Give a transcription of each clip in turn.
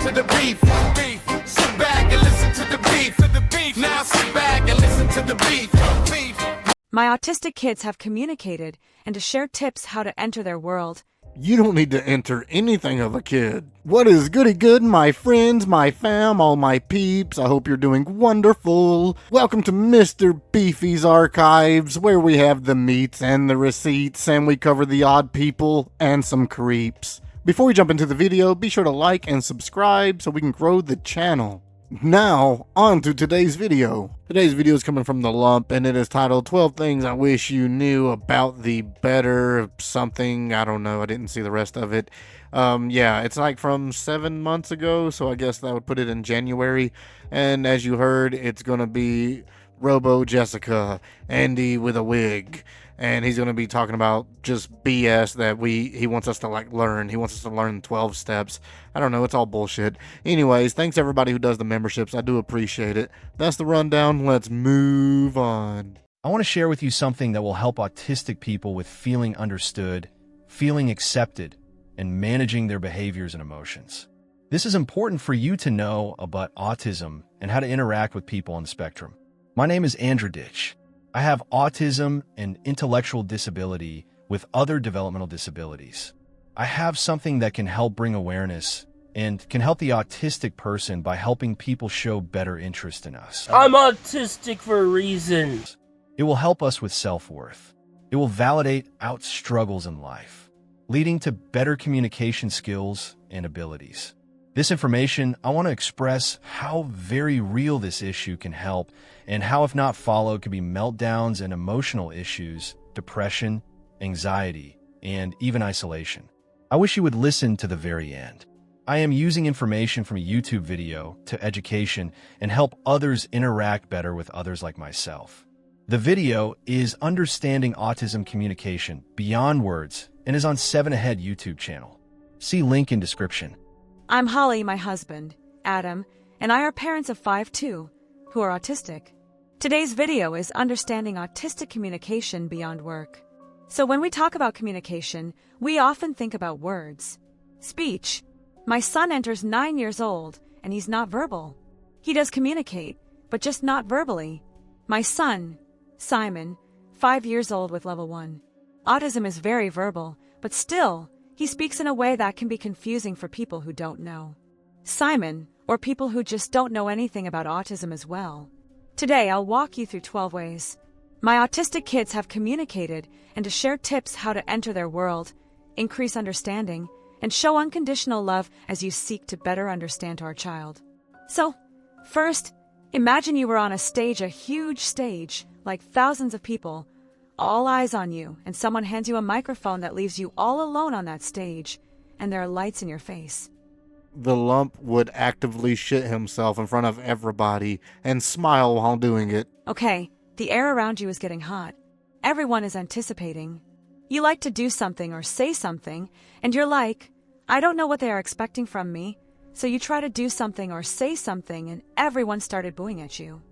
to the beef. Sit back and listen to the beef. Now sit back and listen to the beef. My autistic kids have communicated and to share tips how to enter their world. You don't need to enter anything of a kid. What is goody good, my friends, my fam, all my peeps? I hope you're doing wonderful. Welcome to Mr. Beefy's Archives, where we have the meats and the receipts, and we cover the odd people and some creeps. Before we jump into the video, be sure to like and subscribe so we can grow the channel. Now, on to today's video. Today's video is coming from The Lump, and it is titled 12 Things I Wish You Knew About the Better Something. I don't know, I didn't see the rest of it. Yeah, it's like from 7 months ago, so I guess that would put it in January. And as you heard, it's going to be Robo Jessica, Andy with a wig. And he's going to be talking about just BS that he wants us to learn. He wants us to learn 12 steps. I don't know, it's all bullshit. Anyways, thanks everybody who does the memberships. I do appreciate it. That's the rundown. Let's move on. I want to share with you something that will help autistic people with feeling understood, feeling accepted, and managing their behaviors and emotions. This is important for you to know about autism and how to interact with people on the spectrum. My name is Nwordboi. I have autism and intellectual disability with other developmental disabilities. I have something that can help bring awareness and can help the autistic person by helping people show better interest in us. I'm autistic for a reason. It will help us with self-worth. It will validate our struggles in life, leading to better communication skills and abilities. This information, I want to express how very real this issue can help and how, if not followed, could be meltdowns and emotional issues, depression, anxiety, and even isolation. I wish you would listen to the very end. I am using information from a YouTube video to education and help others interact better with others like myself. The video is Understanding Autism Communication Beyond Words and is on 7 Ahead YouTube channel. See link in description. I'm Holly, my husband, Adam, and I are parents of 5 too, who are autistic. Today's video is Understanding Autistic Communication Beyond Work. So when we talk about communication, we often think about words. Speech. My son enters 9 years old, and he's not verbal. He does communicate, but just not verbally. My son, Simon, 5 years old with level 1. Autism is very verbal, but still, he speaks in a way that can be confusing for people who don't know. Simon, or people who just don't know anything about autism as well. Today, I'll walk you through 12 ways my autistic kids have communicated and to share tips how to enter their world, increase understanding, and show unconditional love as you seek to better understand our child. So, first, imagine you were on a stage, a huge stage, like thousands of people, all eyes on you, and someone hands you a microphone that leaves you all alone on that stage, and there are lights in your face. The Lump would actively shit himself in front of everybody and smile while doing it. Okay, the air around you is getting hot. Everyone is anticipating. You like to do something or say something, and you're like, I don't know what they are expecting from me, so you try to do something or say something, and everyone started booing at you.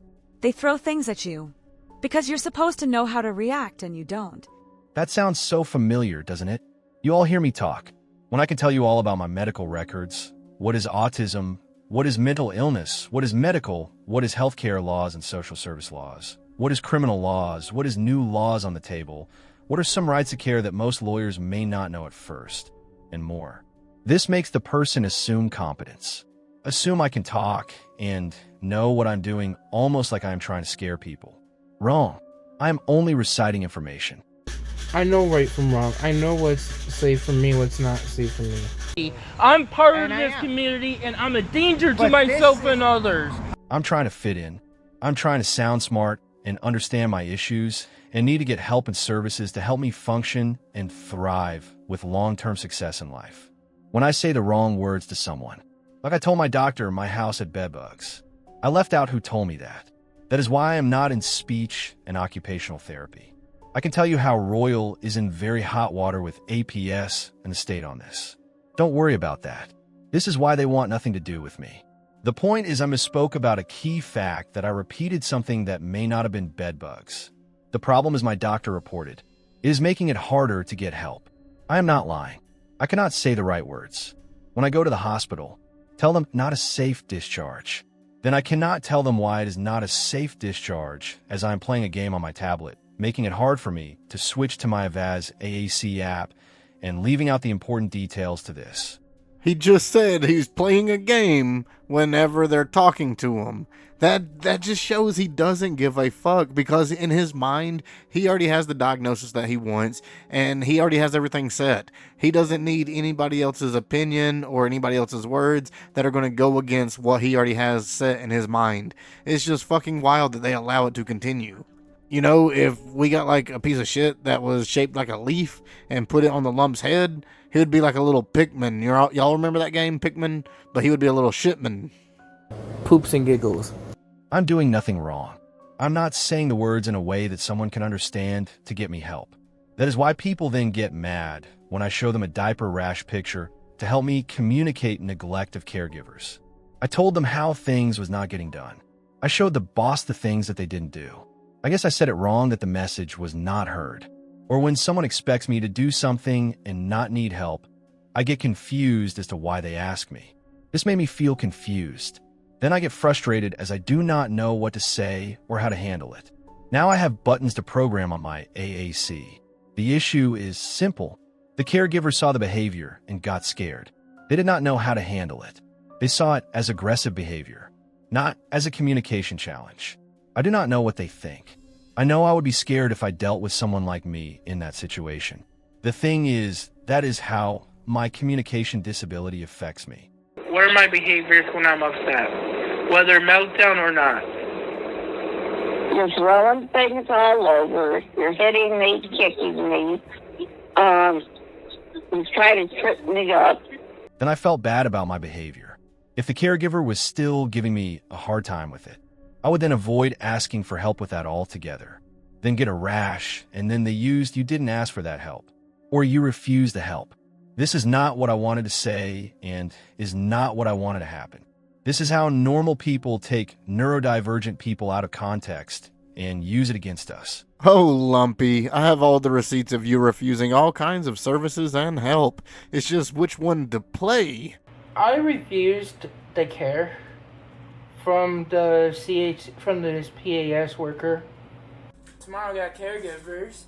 They throw things at you, because you're supposed to know how to react and you don't. That sounds so familiar, doesn't it? You all hear me talk. When I can tell you all about my medical records, what is autism, what is mental illness, what is medical, what is healthcare laws and social service laws, what is criminal laws, what is new laws on the table, what are some rights of care that most lawyers may not know at first, and more. This makes the person assume competence, assume I can talk, and know what I'm doing almost like I'm trying to scare people. Wrong. I am only reciting information. I know right from wrong. I know what's safe for me, what's not safe for me. I'm part of this community, and I'm a danger to myself and others. I'm trying to fit in. I'm trying to sound smart and understand my issues and need to get help and services to help me function and thrive with long-term success in life. When I say the wrong words to someone, like I told my doctor my house had bedbugs, I left out who told me that. That is why I am not in speech and occupational therapy. I can tell you how Royal is in very hot water with APS and the state on this. Don't worry about that. This is why they want nothing to do with me. The point is I misspoke about a key fact that I repeated something that may not have been bedbugs. The problem is my doctor reported. It is making it harder to get help. I am not lying. I cannot say the right words. When I go to the hospital, Tell them not a safe discharge. Then I cannot tell them why it is not a safe discharge, as I am playing a game on my tablet, making it hard for me to switch to my Avaz AAC app and leaving out the important details to this. He just said he's playing a game whenever they're talking to him. That just shows he doesn't give a fuck, because in his mind, he already has the diagnosis that he wants, and he already has everything set. He doesn't need anybody else's opinion or anybody else's words that are going to go against what he already has set in his mind. It's just fucking wild that they allow it to continue. You know, if we got like a piece of shit that was shaped like a leaf and put it on the lump's head, he would be like a little Pikmin. Y'all remember that game, Pikmin? But he would be a little shitman. Poops and giggles. I'm doing nothing wrong. I'm not saying the words in a way that someone can understand to get me help. That is why people then get mad when I show them a diaper rash picture to help me communicate neglect of caregivers. I told them how things was not getting done. I showed the boss the things that they didn't do. I guess I said it wrong that the message was not heard. Or when someone expects me to do something and not need help, I get confused as to why they ask me. This made me feel confused. Then I get frustrated as I do not know what to say or how to handle it. Now I have buttons to program on my AAC. The issue is simple. The caregiver saw the behavior and got scared. They did not know how to handle it. They saw it as aggressive behavior, not as a communication challenge. I do not know what they think. I know I would be scared if I dealt with someone like me in that situation. The thing is, that is how my communication disability affects me. What are my behaviors when I'm upset? Whether meltdown or not? You're throwing things all over. You're hitting me, kicking me. You try to trip me up. Then I felt bad about my behavior. If the caregiver was still giving me a hard time with it, I would then avoid asking for help with that altogether. Then get a rash, and then they used "you didn't ask for that help," or "you refused the help." This is not what I wanted to say and is not what I wanted to happen. This is how normal people take neurodivergent people out of context and use it against us. Oh, Lumpy, I have all the receipts of you refusing all kinds of services and help. It's just which one to play. I refused the care from the PAS worker. Tomorrow I got caregivers.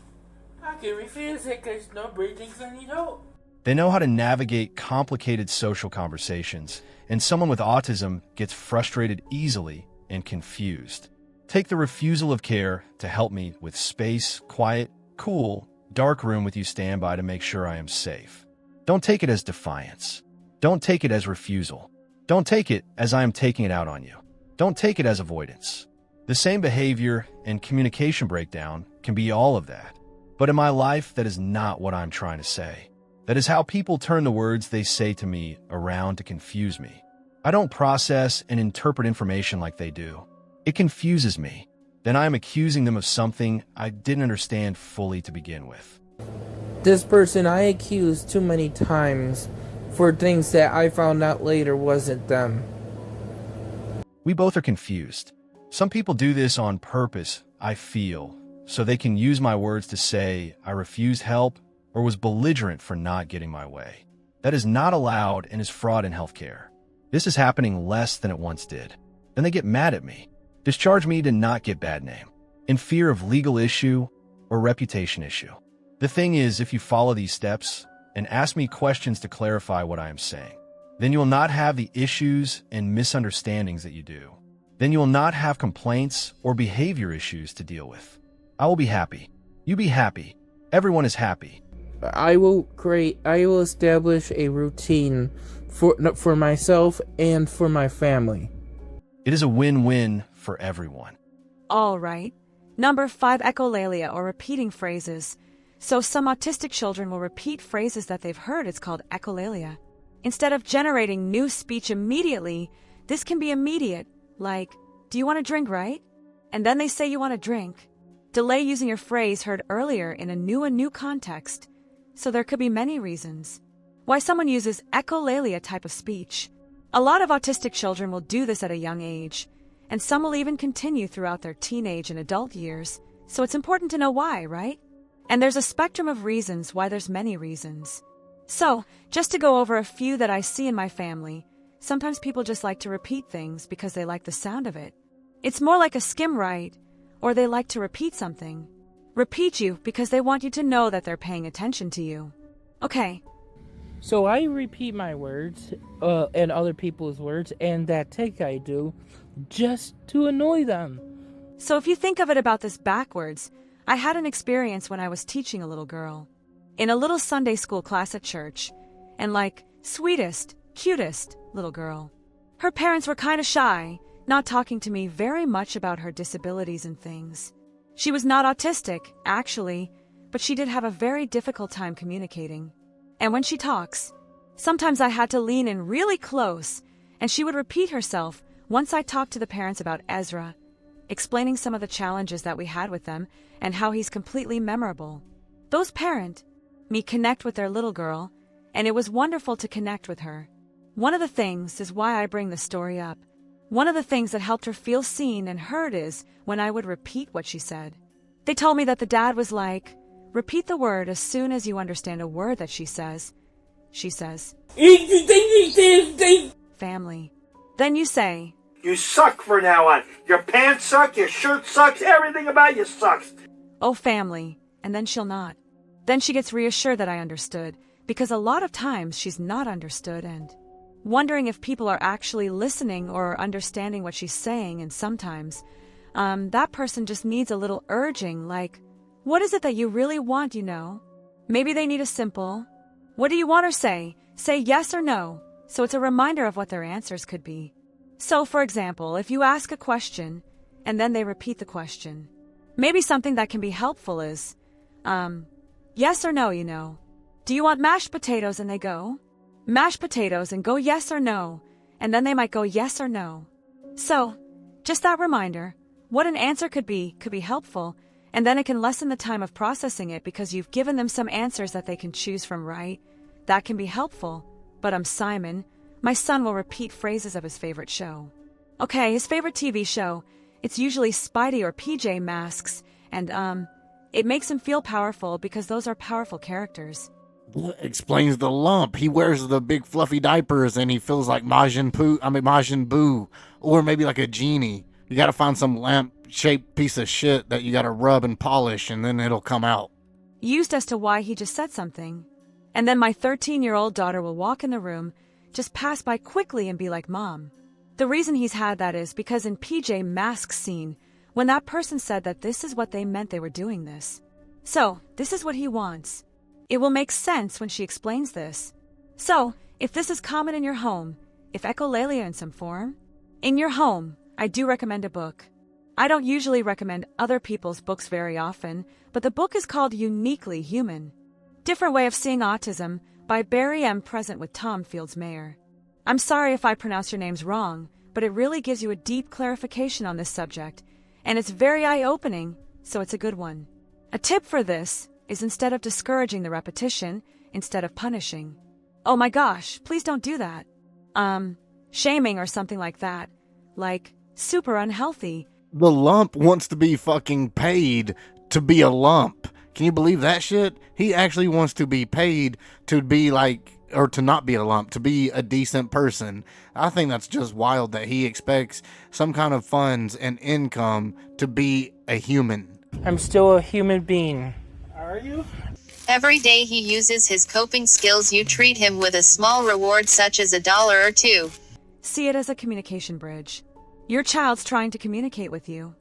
I can refuse it because nobody thinks I need help. They know how to navigate complicated social conversations, and someone with autism gets frustrated easily and confused. Take the refusal of care to help me with space, quiet, cool, dark room with you standby to make sure I am safe. Don't take it as defiance. Don't take it as refusal. Don't take it as I am taking it out on you. Don't take it as avoidance. The same behavior and communication breakdown can be all of that. But in my life, that is not what I'm trying to say. That is how people turn the words they say to me around to confuse me. I don't process and interpret information like they do. It confuses me. Then I am accusing them of something I didn't understand fully to begin with. This person I accused too many times for things that I found out later wasn't them. We both are confused. Some people do this on purpose, I feel, so they can use my words to say I refused help or was belligerent for not getting my way. That is not allowed and is fraud in healthcare. This is happening less than it once did. Then they get mad at me, discharge me to not get bad name, in fear of legal issue or reputation issue. The thing is, if you follow these steps and ask me questions to clarify what I am saying, then you will not have the issues and misunderstandings that you do. Then you will not have complaints or behavior issues to deal with. I will be happy. You be happy. Everyone is happy. I will establish a routine for myself and for my family. It is a win-win for everyone. All right. Number 5, echolalia, or repeating phrases. So some autistic children will repeat phrases that they've heard. It's called echolalia. Instead of generating new speech immediately, this can be immediate, like, "Do you want a drink, right?" And then they say you want a drink. Delay using your phrase heard earlier in a new context. So there could be many reasons why someone uses echolalia type of speech. A lot of autistic children will do this at a young age, and some will even continue throughout their teenage and adult years. So it's important to know why, right? And there's a spectrum of reasons why there's many reasons. So, just to go over a few that I see in my family, sometimes people just like to repeat things because they like the sound of it. It's more like a skim write, or they like to repeat something. Repeat you because they want you to know that they're paying attention to you. Okay. So I repeat my words, and other people's words, and that take I do, just to annoy them. So if you think of it about this backwards, I had an experience when I was teaching a little girl. In a little Sunday school class at church, and like, sweetest, cutest little girl. Her parents were kind of shy, not talking to me very much about her disabilities and things. She was not autistic, actually, but she did have a very difficult time communicating. And when she talks, sometimes I had to lean in really close, and she would repeat herself once I talked to the parents about Ezra, explaining some of the challenges that we had with them and how he's completely memorable. Those parent me connect with their little girl, and it was wonderful to connect with her. One of the things is why I bring the story up. One of the things that helped her feel seen and heard is when I would repeat what she said. They told me that the dad was like, repeat the word as soon as you understand a word that she says. She says, family. Then you say, you suck from now on. Your pants suck, your shirt sucks, everything about you sucks. oh, family, and then she'll not. Then she gets reassured that I understood, because a lot of times she's not understood and wondering if people are actually listening or understanding what she's saying, and sometimes that person just needs a little urging, like, what is it that you really want, you know? Maybe they need a simple, what do you want, or say yes or no, so it's a reminder of what their answers could be. So, for example, if you ask a question, and then they repeat the question, maybe something that can be helpful is, yes or no, you know. Do you want mashed potatoes? And they go, mashed potatoes, and go yes or no, and then they might go yes or no. So, just that reminder, what an answer could be helpful, and then it can lessen the time of processing it because you've given them some answers that they can choose from, right? That can be helpful. But I'm Simon. My son will repeat phrases of his favorite show. Okay, his favorite TV show. It's usually Spidey or PJ Masks, and it makes him feel powerful because those are powerful characters. Explains the lump. He wears the big fluffy diapers and he feels like Majin Buu, or maybe like a genie. You gotta find some lamp-shaped piece of shit that you gotta rub and polish, and then it'll come out. Used as to why he just said something. And then my 13-year-old daughter will walk in the room, just pass by quickly and be like, Mom. The reason he's had that is because in PJ Masks scene, when that person said that this is what they meant they were doing this. So, this is what he wants. It will make sense when she explains this. So, if this is common in your home, if echolalia in some form, in your home, I do recommend a book. I don't usually recommend other people's books very often, but the book is called Uniquely Human. Different Way of Seeing Autism by Barry M. Present with Tom Fields Mayer. I'm sorry if I pronounce your names wrong, but it really gives you a deep clarification on this subject, and it's very eye-opening, so it's a good one. A tip for this is instead of discouraging the repetition, instead of punishing. Oh my gosh, please don't do that. Shaming or something like that. Like, super unhealthy. The lump wants to be fucking paid to be a lump. Can you believe that shit? He actually wants to be paid to be like, or to not be a lump, to be a decent person. I think that's just wild that he expects some kind of funds and income to be a human. I'm still a human being. Are you? Every day he uses his coping skills. You treat him with a small reward such as $1 or $2. See it as a communication bridge. Your child's trying to communicate with you.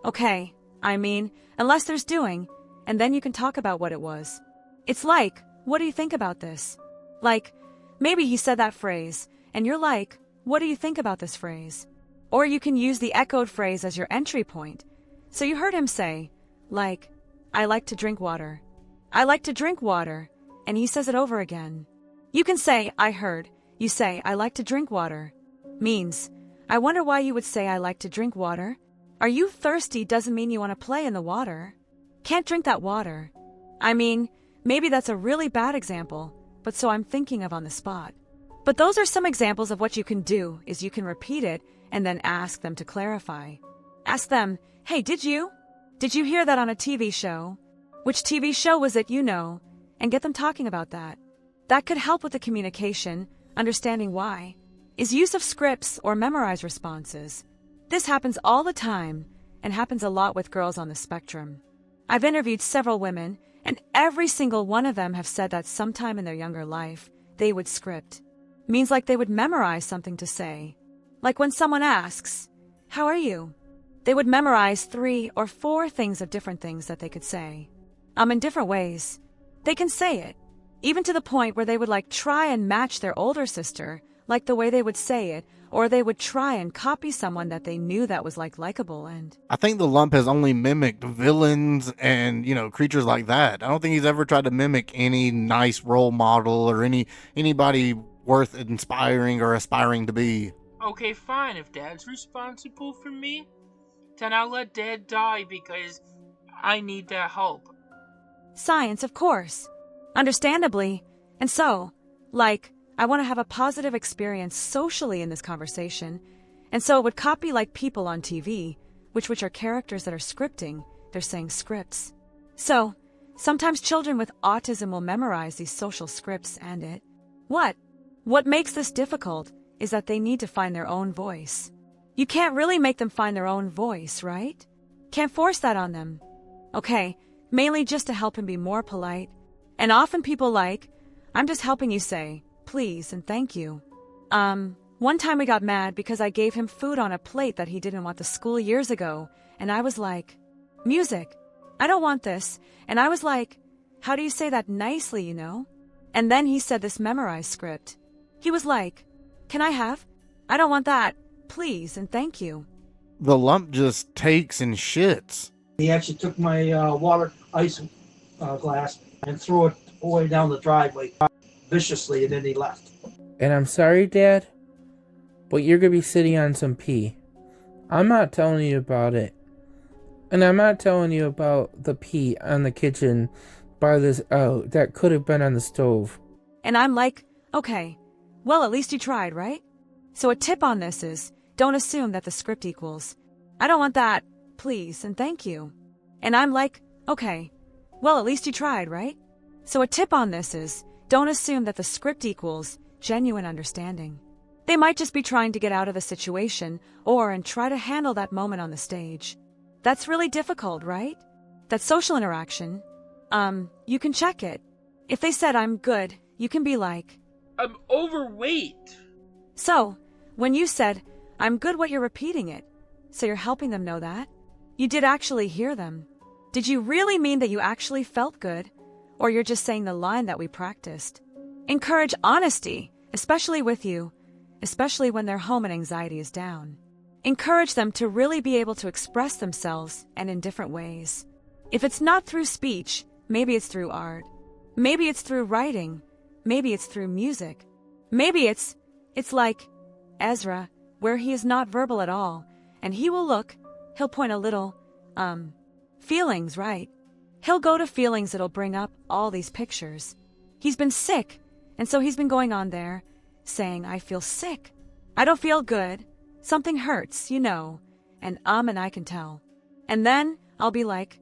Okay, I mean, unless there's doing, and then you can talk about what it was. It's like, what do you think about this? Like, maybe he said that phrase, and you're like, what do you think about this phrase? Or you can use the echoed phrase as your entry point. So you heard him say, like, I like to drink water. I like to drink water, and he says it over again. You can say, I heard. You say, I like to drink water. Means, I wonder why you would say I like to drink water. Are you thirsty doesn't mean you want to play in the water. Can't drink that water. I mean, maybe that's a really bad example, but so I'm thinking of on the spot. But those are some examples of what you can do, is you can repeat it and then ask them to clarify. Ask them, hey, did you hear that on a TV show? Which TV show was it, you know? And get them talking about that. That could help with the communication, understanding why. is use of scripts or memorized responses. This happens all the time and happens a lot with girls on the spectrum. I've interviewed several women, and every single one of them have said that sometime in their younger life, they would script. Means like they would memorize something to say. Like when someone asks, "How are you?" They would memorize 3 or 4 things of different things that they could say. In different ways. They can say it, even to the point where they would try and match their older sister, like the way they would say it, or they would try and copy someone that they knew that was likable. And I think the lump has only mimicked villains and, creatures like that. I don't think he's ever tried to mimic any nice role model or anybody worth inspiring or aspiring to be. Okay, fine. If Dad's responsible for me, then I'll let Dad die because I need that help. Science, of course. Understandably. And so, I want to have a positive experience socially in this conversation, and so it would copy people on TV, which are characters that are scripting. They're saying scripts. So, sometimes children with autism will memorize these social scripts and it. What makes this difficult is that they need to find their own voice. You can't really make them find their own voice, right? Can't force that on them. Okay, mainly just to help him be more polite. And often people I'm just helping you say please and thank you. One time we got mad because I gave him food on a plate that he didn't want to school years ago, and I was like, "Music, I don't want this." And I was like, "How do you say that nicely, And then he said this memorized script. He was like, "Can I have? I don't want that. Please and thank you." The lump just takes and shits. He actually took my water ice glass and threw it away down the driveway viciously, and then he left. And I'm sorry, Dad, but you're going to be sitting on some pee. I'm not telling you about it. And I'm not telling you about the pee on the kitchen by this that could have been on the stove. And I'm like, okay, well, at least you tried, right? So a tip on this is, don't assume that the script equals, "I don't want that, please and thank you." And I'm like, okay, well, at least you tried, right? So a tip on this is, don't assume that the script equals genuine understanding. They might just be trying to get out of the situation and try to handle that moment on the stage. That's really difficult, right? That social interaction. You can check it. If they said, "I'm good," you can be like, "I'm overweight." So, when you said, "I'm good," you're repeating it. So you're helping them know that. You did actually hear them. Did you really mean that you actually felt good? Or you're just saying the line that we practiced? Encourage honesty, especially with you, especially when they're home and anxiety is down. Encourage them to really be able to express themselves and in different ways. If it's not through speech, maybe it's through art. Maybe it's through writing. Maybe it's through music. Maybe it's like Ezra, where he is not verbal at all, and he'll point a little, feelings, right? He'll go to feelings that'll bring up all these pictures. He's been sick, and so he's been going on there, saying, "I feel sick. I don't feel good. Something hurts, and I can tell." And then I'll be like,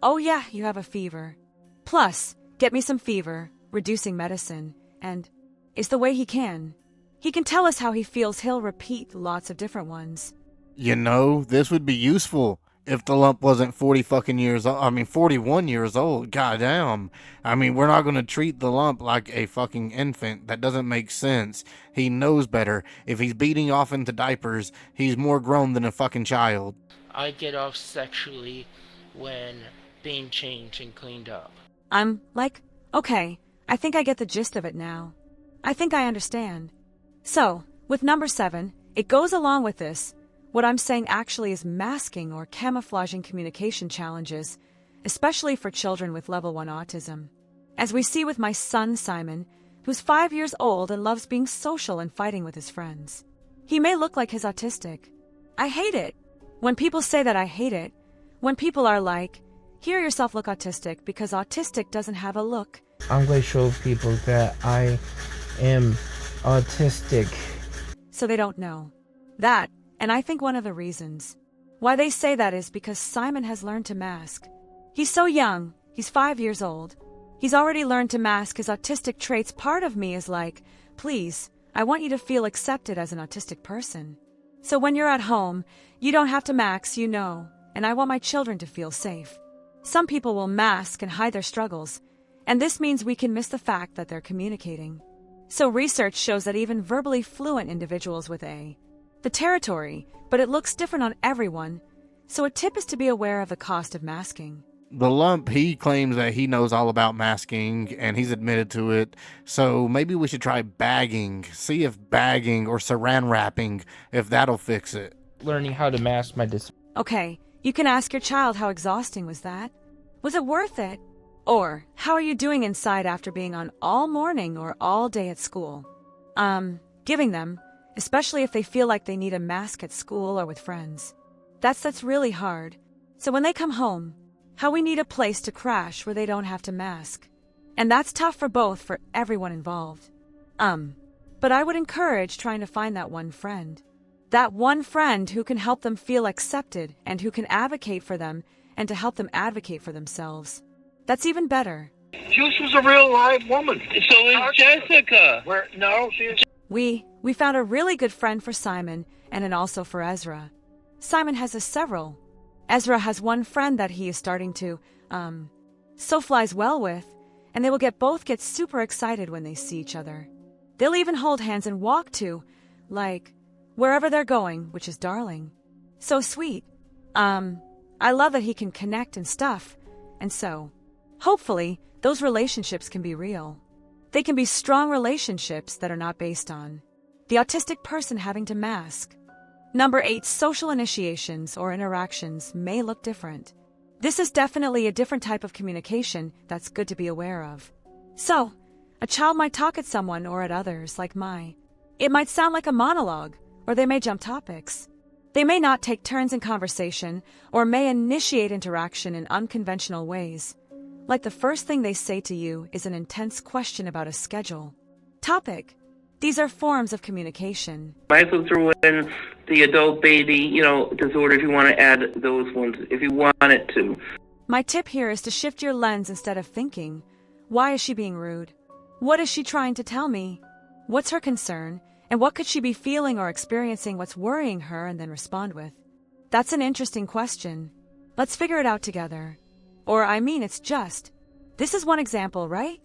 "Oh yeah, you have a fever. Plus, get me some fever, reducing medicine," and it's the way he can. He can tell us how he feels. He'll repeat lots of different ones. This would be useful if the lump wasn't 41 years old. Goddamn. We're not going to treat the lump like a fucking infant. That doesn't make sense. He knows better. If he's beating off into diapers, he's more grown than a fucking child. I get off sexually when being changed and cleaned up. I'm like, okay, I think I get the gist of it now. I think I understand. So, with number 7, it goes along with this. What I'm saying actually is masking or camouflaging communication challenges, especially for children with level 1 autism. As we see with my son Simon, who's 5 years old and loves being social and fighting with his friends. He may look like he's autistic. I hate it. When people say that, I hate it. When people are like, "Hear yourself look autistic," because autistic doesn't have a look. I'm going to show people that I am autistic. So they don't know. That, and I think one of the reasons why they say that is because Simon has learned to mask. He's so young, he's 5 years old. He's already learned to mask his autistic traits. Part of me is like, please, I want you to feel accepted as an autistic person. So when you're at home, you don't have to mask, you know, and I want my children to feel safe. Some people will mask and hide their struggles, and this means we can miss the fact that they're communicating. So research shows that even verbally fluent individuals with the territory, but it looks different on everyone, so a tip is to be aware of the cost of masking. The lump, he claims that he knows all about masking, and he's admitted to it, so maybe we should try bagging. See if bagging or saran wrapping, if that'll fix it. Learning how to mask my Okay, you can ask your child how exhausting was that? Was it worth it? Or, how are you doing inside after being on all morning or all day at school? Giving them, especially if they feel like they need a mask at school or with friends. That's really hard. So when they come home, how we need a place to crash where they don't have to mask. And that's tough for everyone involved. But I would encourage trying to find that one friend. That one friend who can help them feel accepted and who can advocate for them and to help them advocate for themselves. That's even better. Juice was a real live woman. So is Jessica. No, she is. We found a really good friend for Simon and an also for Ezra. Simon has several. Ezra has one friend that he is starting to, flies well with, and they will both get super excited when they see each other. They'll even hold hands and walk to, like, wherever they're going, which is darling. So sweet. I love that he can connect and stuff, and so, hopefully, those relationships can be real. They can be strong relationships that are not based on the autistic person having to mask. Number 8, social initiations or interactions may look different. This is definitely a different type of communication that's good to be aware of. So, a child might talk at someone or at others, like it might sound like a monologue, or they may jump topics. They may not take turns in conversation, or may initiate interaction in unconventional ways. Like the first thing they say to you is an intense question about a schedule. Topic. These are forms of communication. Might as well throw in the adult baby, disorder if you want to add those ones, if you want it to. My tip here is to shift your lens instead of thinking, why is she being rude? What is she trying to tell me? What's her concern? And what could she be feeling or experiencing what's worrying her and then respond with? That's an interesting question. Let's figure it out together. Or this is one example, right?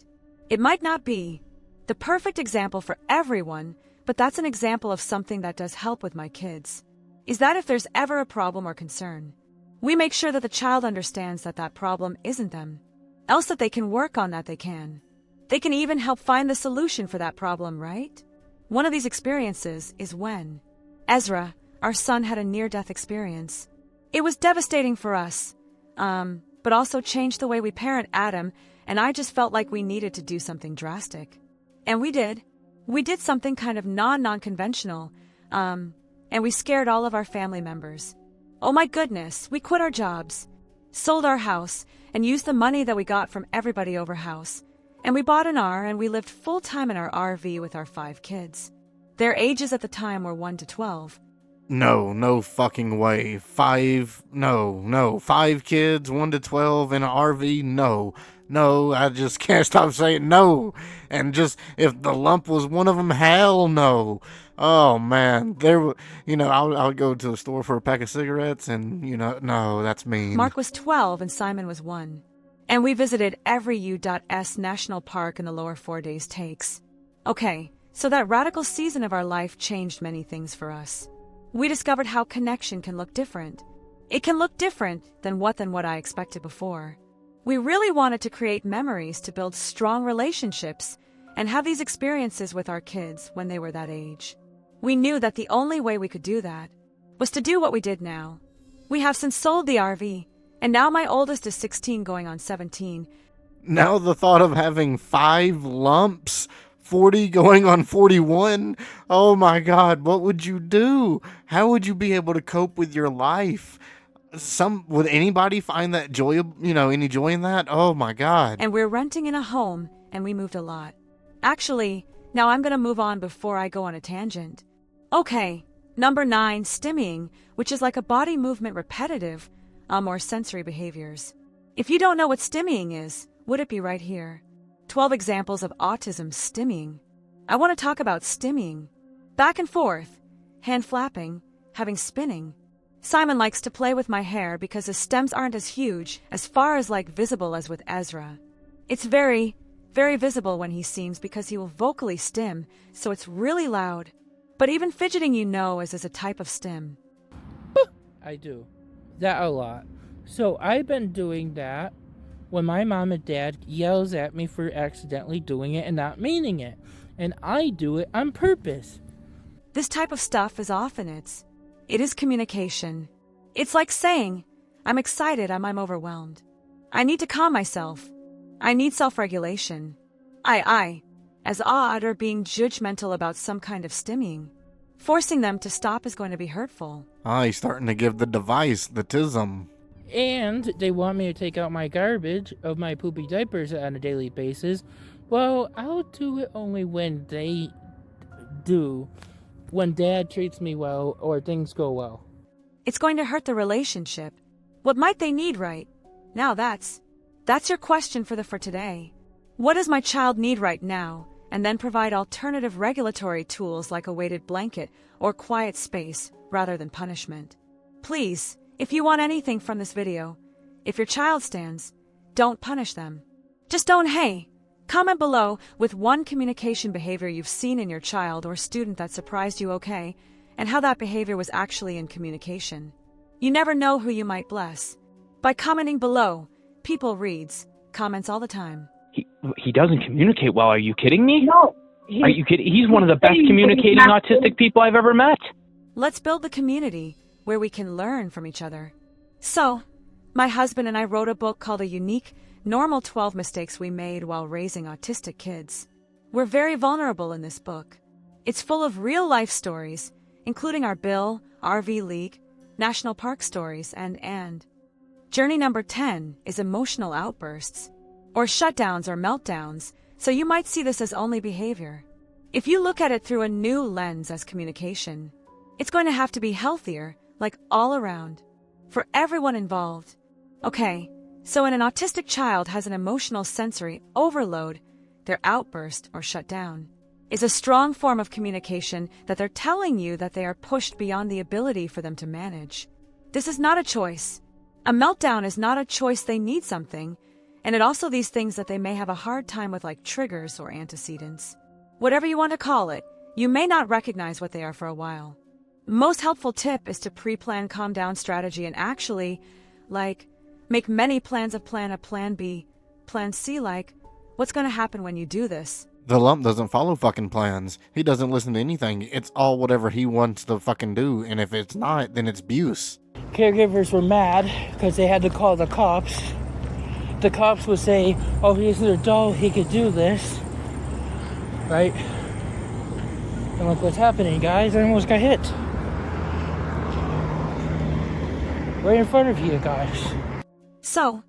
It might not be the perfect example for everyone, but that's an example of something that does help with my kids. Is that if there's ever a problem or concern, we make sure that the child understands that problem isn't them. Else that they can work on that they can. They can even help find the solution for that problem, right? One of these experiences is when Ezra, our son, had a near-death experience. It was devastating for us, but also changed the way we parent Adam, and I just felt like we needed to do something drastic. And we did. We did something kind of non-conventional, and we scared all of our family members. Oh my goodness, we quit our jobs, sold our house, and used the money that we got from everybody over house. And we bought an R, and we lived full-time in our RV with our 5 kids. Their ages at the time were 1 to 12. No fucking way. 5 kids, 1 to 12 in an RV, no, I just can't stop saying no. And just, if the lump was one of them, hell no. Oh man, I'll go to the store for a pack of cigarettes and, no, that's mean. Mark was 12 and Simon was 1. And we visited every U.S. national park in the lower 4 days takes. Okay, so that radical season of our life changed many things for us. We discovered how connection can look different. It can look different than what I expected before. We really wanted to create memories to build strong relationships and have these experiences with our kids when they were that age. We knew that the only way we could do that was to do what we did now. We have since sold the RV, and now my oldest is 16 going on 17. Now the thought of having 5 lumps, 40 going on 41, oh my God, what would you do? How would you be able to cope with your life? Would anybody find that any joy in that? Oh my God. And we're renting in a home, and we moved a lot. Actually, now I'm gonna move on before I go on a tangent. Okay, number 9, stimming, which is like a body movement repetitive, or sensory behaviors. If you don't know what stimming is, would it be right here? 12 examples of autism stimming. I want to talk about stimming. Back and forth, hand flapping, having spinning. Simon likes to play with my hair because his stems aren't as huge, as far as like visible as with Ezra. It's very, very visible when he seems because he will vocally stim, so it's really loud. But even fidgeting is a type of stim. I do. That a lot. So I've been doing that when my mom and dad yells at me for accidentally doing it and not meaning it. And I do it on purpose. This type of stuff is often it is communication. It's like saying, I'm excited, I'm overwhelmed. I need to calm myself. I need self-regulation. As odd or being judgmental about some kind of stimming. Forcing them to stop is going to be hurtful. He's starting to give the device the tism. And they want me to take out my garbage of my poopy diapers on a daily basis. Well, I'll do it only when they do. When Dad treats me well or things go well. It's going to hurt the relationship. What might they need right now? That's your question for today. What does my child need right now? And then provide alternative regulatory tools like a weighted blanket or quiet space rather than punishment. Please, if you want anything from this video, if your child stands, don't punish them. Just don't, comment below with one communication behavior you've seen in your child or student that surprised you, and how that behavior was actually in communication. You never know who you might bless. By commenting below, people reads comments all the time. He doesn't communicate well. Are you kidding me? No. Are you kidding? He's one of the best communicating autistic people I've ever met. Let's build the community where we can learn from each other. So, my husband and I wrote a book called A Unique, Normal 12 Mistakes We Made While Raising Autistic Kids. We're very vulnerable in this book. It's full of real-life stories, including our Bill, RV League, National Park stories, and. Journey number 10 is emotional outbursts, or shutdowns or meltdowns, so you might see this as only behavior. If you look at it through a new lens as communication, it's going to have to be healthier, like all around, for everyone involved. Okay, so when an autistic child has an emotional sensory overload, their outburst or shutdown is a strong form of communication that they're telling you that they are pushed beyond the ability for them to manage. This is not a choice. A meltdown is not a choice. They need something, and it also these things that they may have a hard time with, like triggers or antecedents. Whatever you want to call it, you may not recognize what they are for a while. Most helpful tip is to pre-plan calm down strategy and actually, make many plans of plan A, plan B, plan C, what's going to happen when you do this? The lump doesn't follow fucking plans. He doesn't listen to anything. It's all whatever he wants to fucking do, and if it's not, then it's abuse. Caregivers were mad because they had to call the cops. The cops would say, oh, he's an adult, he could do this. Right? And look what's happening, guys. I almost got hit. Right in front of you guys. So,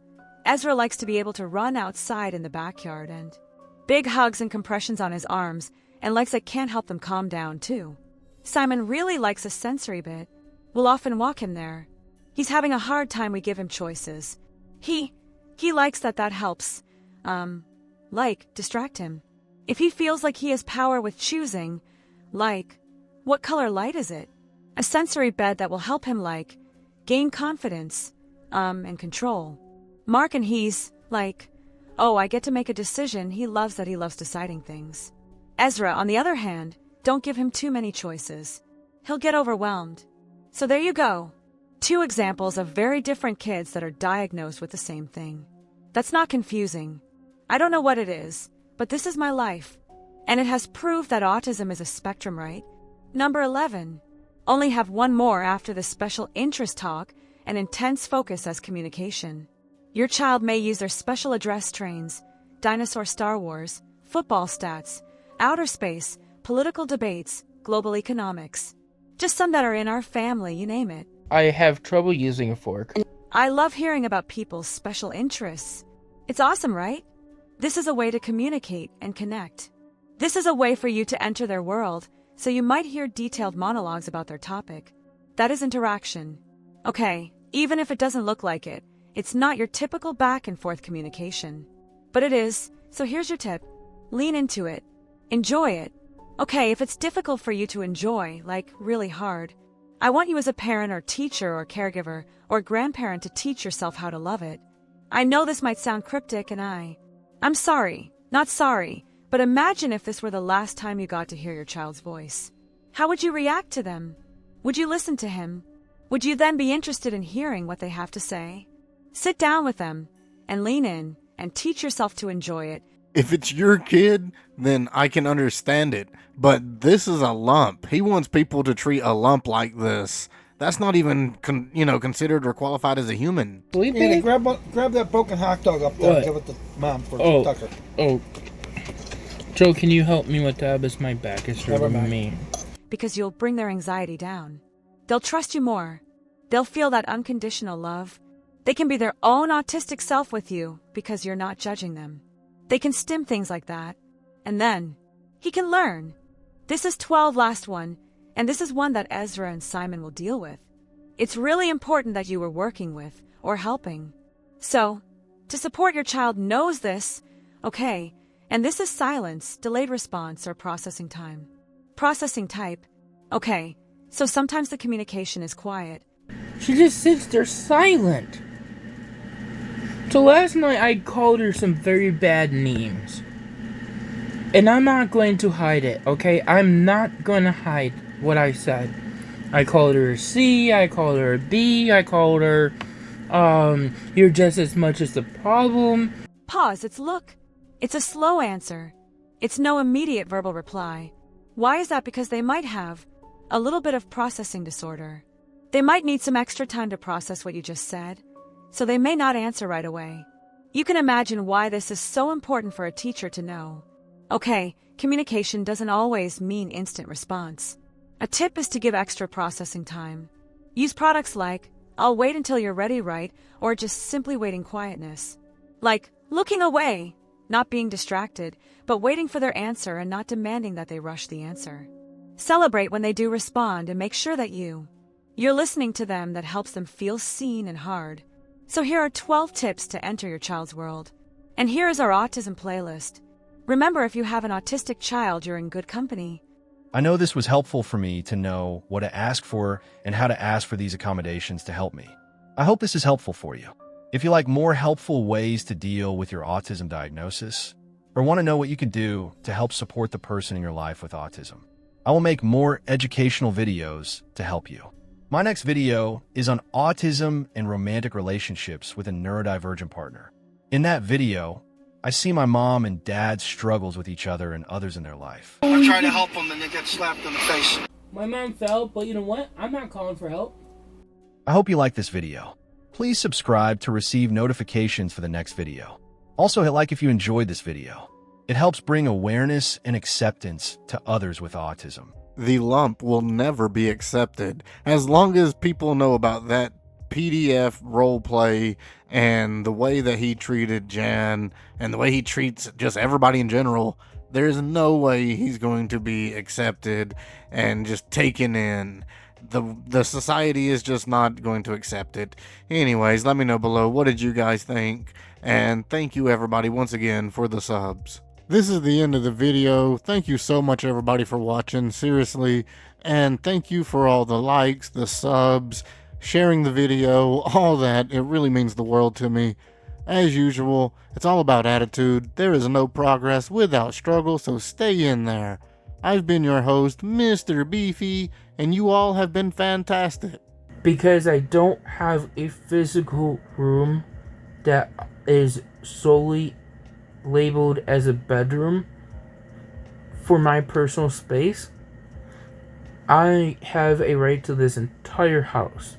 Ezra likes to be able to run outside in the backyard and big hugs and compressions on his arms, and likes it can't help them calm down too. Simon really likes a sensory bit. We'll often walk him there. He's having a hard time, we give him choices. He likes that helps, distract him. If he feels like he has power with choosing, what color light is it? A sensory bed that will help him, gain confidence, and control. Mark and he's, oh, I get to make a decision. He loves deciding things. Ezra, on the other hand, don't give him too many choices. He'll get overwhelmed. So there you go. 2 examples of very different kids that are diagnosed with the same thing. That's not confusing. I don't know what it is, but this is my life. And it has proved that autism is a spectrum, right? Number 11. Only have one more after the special interest talk and intense focus as communication. Your child may use their special address trains, dinosaur Star Wars, football stats, outer space, political debates, global economics. Just some that are in our family, you name it. I have trouble using a fork. I love hearing about people's special interests. It's awesome, right? This is a way to communicate and connect. This is a way for you to enter their world, so you might hear detailed monologues about their topic. That is interaction. Okay, even if it doesn't look like it, it's not your typical back and forth communication. But it is, so here's your tip. Lean into it. Enjoy it. Okay, if it's difficult for you to enjoy, like really hard, I want you as a parent or teacher or caregiver or grandparent to teach yourself how to love it. I know this might sound cryptic and I'm sorry, not sorry, but imagine if this were the last time you got to hear your child's voice. How would you react to them? Would you listen to him? Would you then be interested in hearing what they have to say? Sit down with them and lean in and teach yourself to enjoy it. If it's your kid, then I can understand it. But this is a lump. He wants people to treat a lump like this. That's not even, considered or qualified as a human. Yeah, grab that broken hot dog up there and give it to Mom for Tucker. Oh. Joe, can you help me with that? Because my back is hurting me. Because you'll bring their anxiety down. They'll trust you more. They'll feel that unconditional love. They can be their own autistic self with you because you're not judging them. They can stim things like that. And then, he can learn. This is 12 last one, and this is one that Ezra and Simon will deal with. It's really important that you were working with or helping. So, to support your child knows this, okay, and this is silence, delayed response, or processing time. Processing type, okay, so sometimes the communication is quiet. She just sits there silent. So last night I called her some very bad names. And I'm not going to hide it, okay? I'm not going to hide what I said. I called her a C, I called her a B, I called her, you're just as much as the problem. Pause, it's a slow answer. It's no immediate verbal reply. Why is that? Because they might have a little bit of processing disorder. They might need some extra time to process what you just said, so they may not answer right away. You can imagine why this is so important for a teacher to know. Okay, communication doesn't always mean instant response. A tip is to give extra processing time. Use products like, I'll wait until you're ready, right? Or just simply waiting quietness. Like, looking away, not being distracted, but waiting for their answer and not demanding that they rush the answer. Celebrate when they do respond and make sure that you're listening to them. That helps them feel seen and heard. So here are 12 tips to enter your child's world. And here is our autism playlist. Remember, if you have an autistic child, you're in good company. I know this was helpful for me to know what to ask for and how to ask for these accommodations to help me. I hope this is helpful for you. If you like more helpful ways to deal with your autism diagnosis, or want to know what you can do to help support the person in your life with autism, I will make more educational videos to help you. My next video is on autism and romantic relationships with a neurodivergent partner. In that video, I see my mom and dad's struggles with each other and others in their life. I try to help them and they get slapped in the face. My mom fell, but you know what? I'm not calling for help. I hope you like this video. Please subscribe to receive notifications for the next video. Also hit like if you enjoyed this video. It helps bring awareness and acceptance to others with autism. The lump will never be accepted as long as people know about that PDF role play and the way that he treated Jan and the way he treats just everybody in general. There's no way he's going to be accepted and just taken in. The society is just not going to accept it. Anyways, let me know below, what did you guys think? And thank you everybody once again for the subs. This is the end of the video. Thank you so much everybody for watching, seriously. And thank you for all the likes, the subs, sharing the video, all that. It really means the world to me. As usual, it's all about attitude. There is no progress without struggle, so stay in there. I've been your host, Mr. Beefy, and you all have been fantastic. Because I don't have a physical room that is solely labeled as a bedroom for my personal space, I have a right to this entire house.